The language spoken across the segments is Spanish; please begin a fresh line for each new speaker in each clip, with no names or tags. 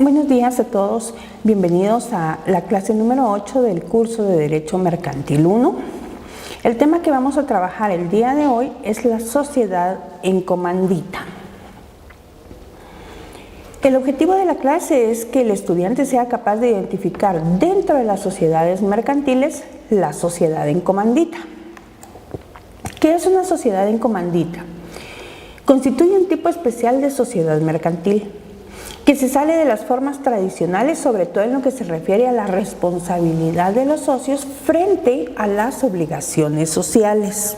Buenos días a todos, bienvenidos a la clase número 8 del curso de Derecho Mercantil 1. El tema que vamos a trabajar el día de hoy es la sociedad en comandita. El objetivo de la clase es que el estudiante sea capaz de identificar dentro de las sociedades mercantiles la sociedad en comandita. ¿Qué es una sociedad en comandita? Constituye un tipo especial de sociedad mercantil que se sale de las formas tradicionales, sobre todo en lo que se refiere a la responsabilidad de los socios frente a las obligaciones sociales.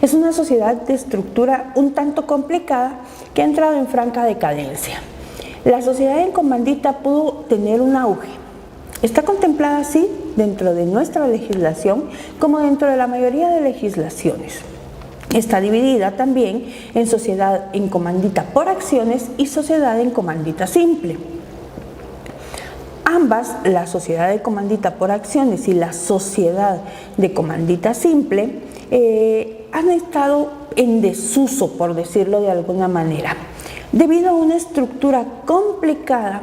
Es una sociedad de estructura un tanto complicada que ha entrado en franca decadencia. La sociedad en comandita pudo tener un auge. Está contemplada así dentro de nuestra legislación como dentro de la mayoría de legislaciones. Está dividida también en sociedad en comandita por acciones y sociedad en comandita simple. Ambas, la sociedad de comandita por acciones y la sociedad de comandita simple, han estado en desuso, por decirlo de alguna manera, debido a una estructura complicada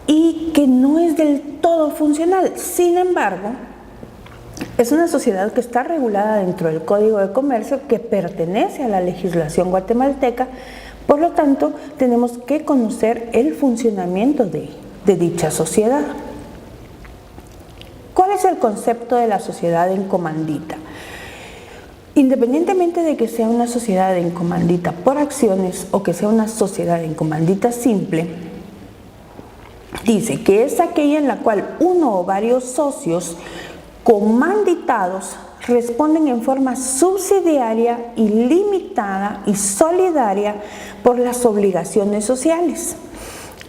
y que no es del todo funcional. Sin embargo, es una sociedad que está regulada dentro del Código de Comercio, que pertenece a la legislación guatemalteca. Por lo tanto, tenemos que conocer el funcionamiento de dicha sociedad. ¿Cuál es el concepto de la sociedad en comandita? Independientemente de que sea una sociedad en comandita por acciones o que sea una sociedad en comandita simple, dice que es aquella en la cual uno o varios socios comanditados responden en forma subsidiaria, ilimitada y solidaria por las obligaciones sociales.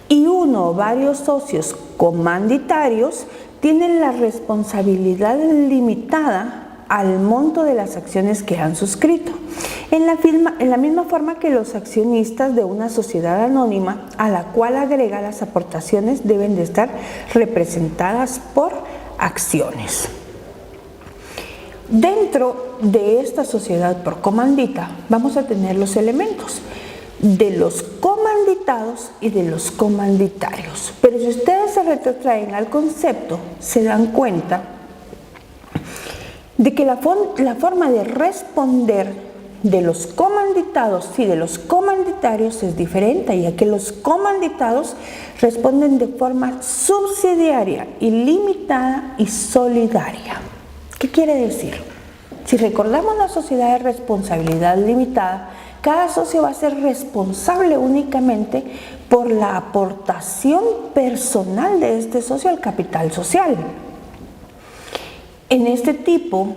Y uno o varios socios comanditarios tienen la responsabilidad limitada al monto de las acciones que han suscrito, en la misma forma que los accionistas de una sociedad anónima, a la cual agrega las aportaciones, deben de estar representadas por acciones. Dentro de esta sociedad por comandita vamos a tener los elementos de los comanditados y de los comanditarios. Pero si ustedes se retrotraen al concepto, se dan cuenta de que la forma de responder de los comanditados y de los comanditarios es diferente, ya que los comanditados responden de forma subsidiaria, ilimitada y solidaria. ¿Qué quiere decir? Si recordamos la sociedad de responsabilidad limitada, cada socio va a ser responsable únicamente por la aportación personal de este socio al capital social. En este tipo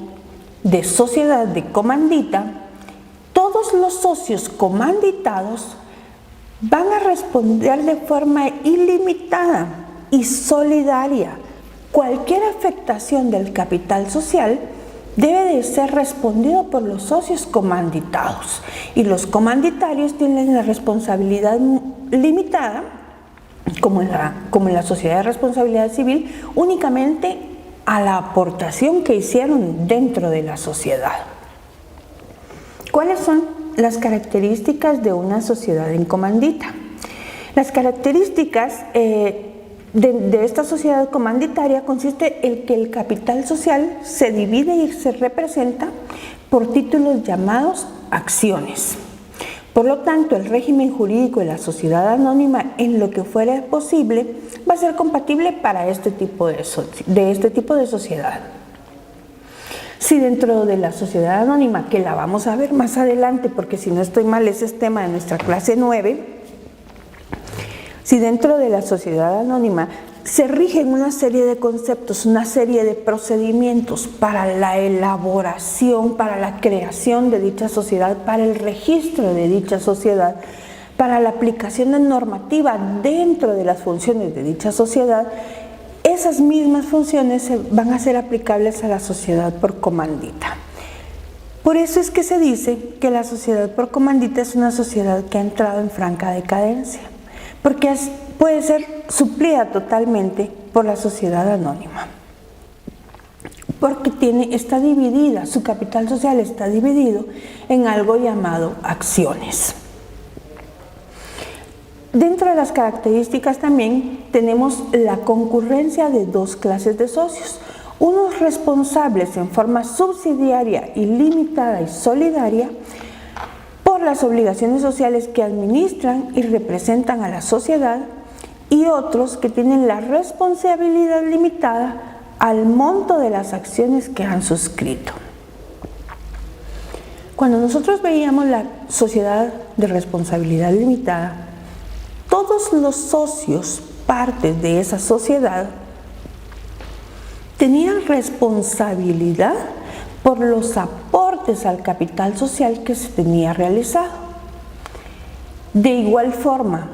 de sociedad de comandita, todos los socios comanditados van a responder de forma ilimitada y solidaria. Cualquier afectación del capital social debe de ser respondido por los socios comanditados, y los comanditarios tienen la responsabilidad limitada, como en la sociedad de responsabilidad civil, únicamente a la aportación que hicieron dentro de la sociedad. ¿Cuáles son las características de una sociedad en comandita? Las características de esta sociedad comanditaria consiste en que el capital social se divide y se representa por títulos llamados acciones. Por lo tanto, el régimen jurídico de la sociedad anónima, en lo que fuera posible, va a ser compatible para este tipo de sociedad. Si dentro de la sociedad anónima, que la vamos a ver más adelante, porque si no estoy mal ese es tema de nuestra clase 9, si dentro de la sociedad anónima se rigen una serie de conceptos, una serie de procedimientos para la elaboración, para la creación de dicha sociedad, para el registro de dicha sociedad, para la aplicación de normativa dentro de las funciones de dicha sociedad, esas mismas funciones van a ser aplicables a la sociedad por comandita. Por eso es que se dice que la sociedad por comandita es una sociedad que ha entrado en franca decadencia, porque puede ser suplida totalmente por la sociedad anónima, porque está dividida, su capital social está dividido en algo llamado acciones. Dentro de las características también tenemos la concurrencia de dos clases de socios, unos responsables en forma subsidiaria, ilimitada y solidaria por las obligaciones sociales que administran y representan a la sociedad, y otros que tienen la responsabilidad limitada al monto de las acciones que han suscrito. Cuando nosotros veíamos la sociedad de responsabilidad limitada, todos los socios, partes de esa sociedad, tenían responsabilidad por los aportes al capital social que se tenía realizado. De igual forma,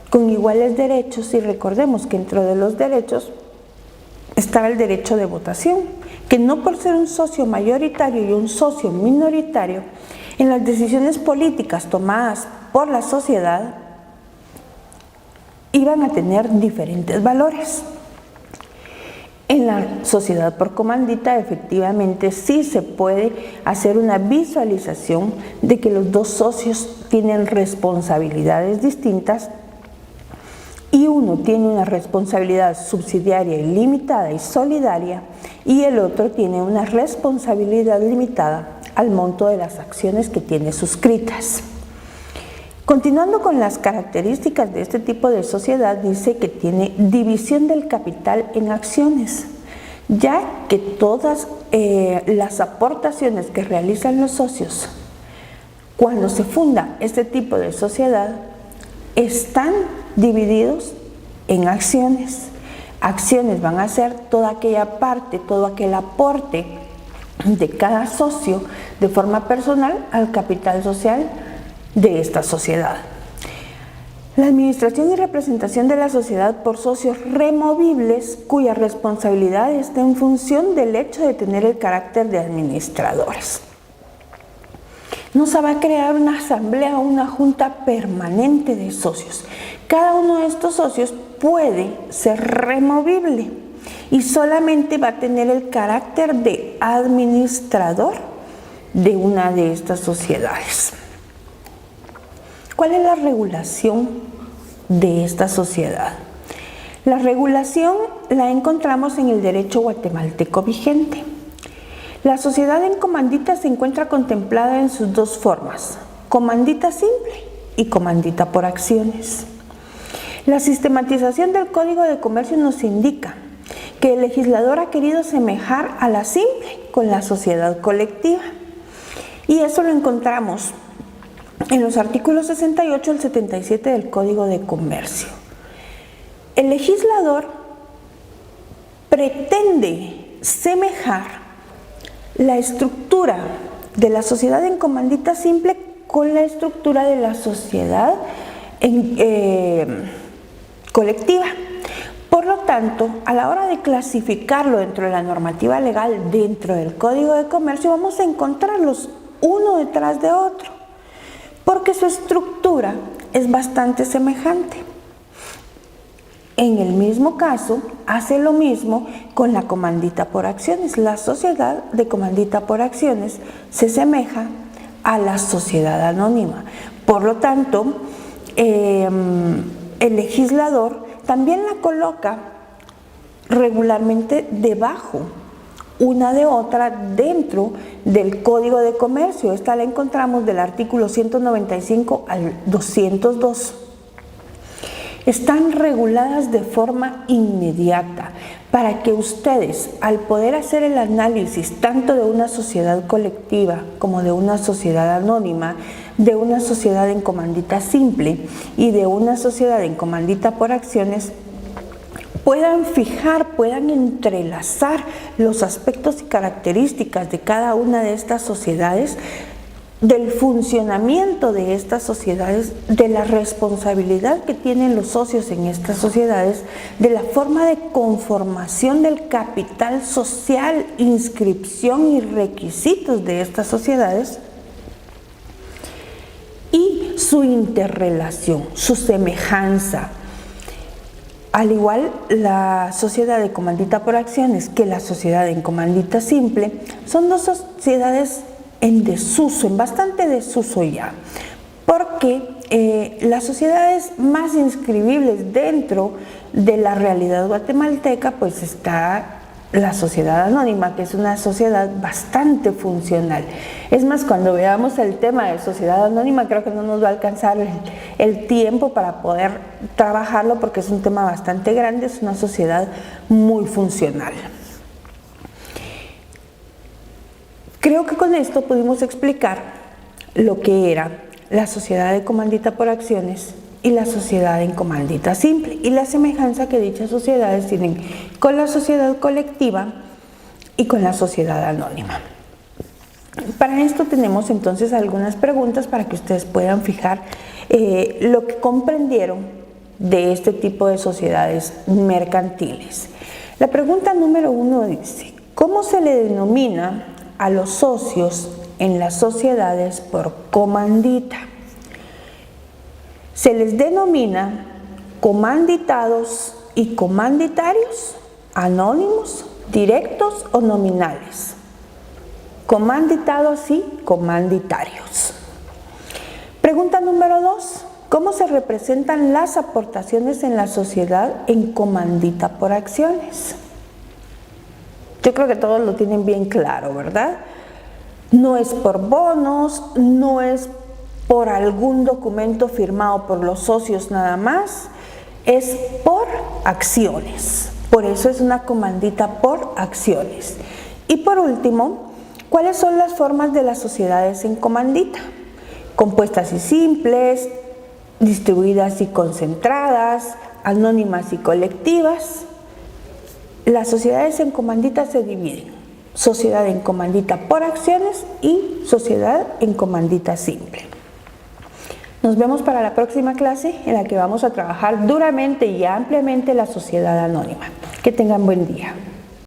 con iguales derechos, y recordemos que dentro de los derechos estaba el derecho de votación, que no por ser un socio mayoritario y un socio minoritario, en las decisiones políticas tomadas por la sociedad iban a tener diferentes valores. En la sociedad por comandita efectivamente sí se puede hacer una visualización de que los dos socios tienen responsabilidades distintas, y uno tiene una responsabilidad subsidiaria ilimitada y solidaria, y el otro tiene una responsabilidad limitada al monto de las acciones que tiene suscritas. Continuando con las características de este tipo de sociedad, dice que tiene división del capital en acciones, ya que todas las aportaciones que realizan los socios cuando se funda este tipo de sociedad están divididos en acciones. Acciones van a ser toda aquella parte, todo aquel aporte de cada socio de forma personal al capital social de esta sociedad. La administración y representación de la sociedad por socios removibles cuya responsabilidad está en función del hecho de tener el carácter de administradores. No se va a crear una asamblea o una junta permanente de socios. Cada uno de estos socios puede ser removible y solamente va a tener el carácter de administrador de una de estas sociedades. ¿Cuál es la regulación de esta sociedad? La regulación la encontramos en el derecho guatemalteco vigente. La sociedad en comandita se encuentra contemplada en sus dos formas, comandita simple y comandita por acciones. La sistematización del Código de Comercio nos indica que el legislador ha querido semejar a la simple con la sociedad colectiva, y eso lo encontramos en los artículos 68 al 77 del Código de Comercio. El legislador pretende semejar la estructura de la sociedad en comandita simple con la estructura de la sociedad colectiva. Por lo tanto, a la hora de clasificarlo dentro de la normativa legal, dentro del Código de Comercio, vamos a encontrarlos uno detrás de otro, porque su estructura es bastante semejante. En el mismo caso, hace lo mismo con la comandita por acciones. La sociedad de comandita por acciones se semeja a la sociedad anónima. Por lo tanto, el legislador también la coloca regularmente debajo una de otra dentro del Código de Comercio. Esta la encontramos del artículo 195 al 202. Están reguladas de forma inmediata para que ustedes, al poder hacer el análisis tanto de una sociedad colectiva como de una sociedad anónima, de una sociedad en comandita simple y de una sociedad en comandita por acciones, puedan fijar, puedan entrelazar los aspectos y características de cada una de estas sociedades, del funcionamiento de estas sociedades, de la responsabilidad que tienen los socios en estas sociedades, de la forma de conformación del capital social, inscripción y requisitos de estas sociedades, y su interrelación, su semejanza. Al igual, la sociedad de comandita por acciones que la sociedad en comandita simple son dos sociedades en desuso, en bastante desuso ya, porque las sociedades más inscribibles dentro de la realidad guatemalteca, pues está la sociedad anónima, que es una sociedad bastante funcional. Es más, cuando veamos el tema de sociedad anónima, creo que no nos va a alcanzar el tiempo para poder trabajarlo, porque es un tema bastante grande, es una sociedad muy funcional. Creo que con esto pudimos explicar lo que era la sociedad de comandita por acciones y la sociedad en comandita simple, y la semejanza que dichas sociedades tienen con la sociedad colectiva y con la sociedad anónima. Para esto tenemos entonces algunas preguntas para que ustedes puedan fijar lo que comprendieron de este tipo de sociedades mercantiles. La pregunta número 1 dice: ¿cómo se le denomina a los socios en las sociedades por comandita? Se les denomina comanditados y comanditarios, anónimos, directos o nominales. Comanditados y comanditarios. Pregunta número 2. ¿Cómo se representan las aportaciones en la sociedad en comandita por acciones? Yo creo que todos lo tienen bien claro, ¿verdad? No es por bonos, no es por algún documento firmado por los socios nada más, es por acciones. Por eso es una comandita por acciones. Y por último, ¿cuáles son las formas de las sociedades en comandita? Compuestas y simples, distribuidas y concentradas, anónimas y colectivas. Las sociedades en comandita se dividen: sociedad en comandita por acciones y sociedad en comandita simple. Nos vemos para la próxima clase, en la que vamos a trabajar duramente y ampliamente la sociedad anónima. Que tengan buen día.